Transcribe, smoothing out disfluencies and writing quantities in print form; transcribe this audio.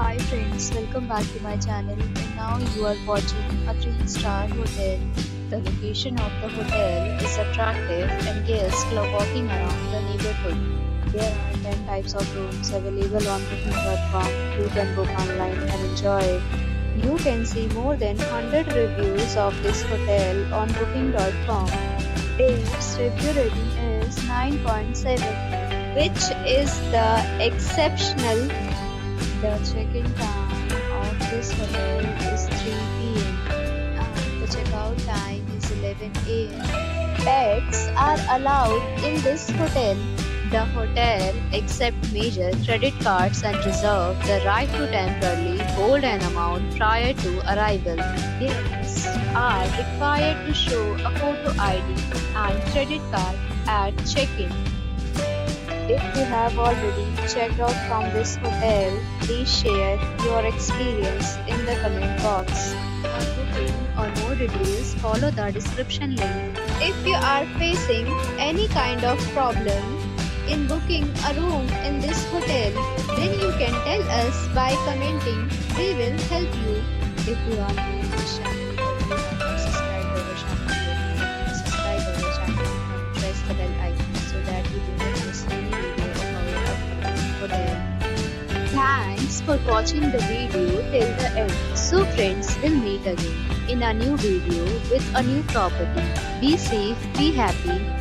Hi friends, welcome back to my channel and now you are watching a 3-star hotel. The location of the hotel is attractive and guests love walking around the neighborhood. There are 10 types of rooms available on booking.com. You can book online and enjoy it. You can see more than 100 reviews of this hotel on booking.com. Its review rating is 9.7, which is the exceptional. The check-in time of this hotel is 3 p.m. and the checkout time is 11 a.m. Pets are allowed in this hotel. The hotel accepts major credit cards and reserves the right to temporarily hold an amount prior to arrival. Guests are required to show a photo ID and credit card at check-in. If you have already checked out from this hotel, please share your experience in the comment box. For booking or more details, follow the description link. If you are facing any kind of problem in booking a room in this hotel, then you can tell us by commenting. We will help you. If you are new to this channel or you have not subscribed our channel yet, subscribe our channel and press the bell icon so that you do not miss any video of our upcoming hotel. Thanks for watching the video till the end. So friends, we'll meet again in a new video with a new property. Be safe, be happy.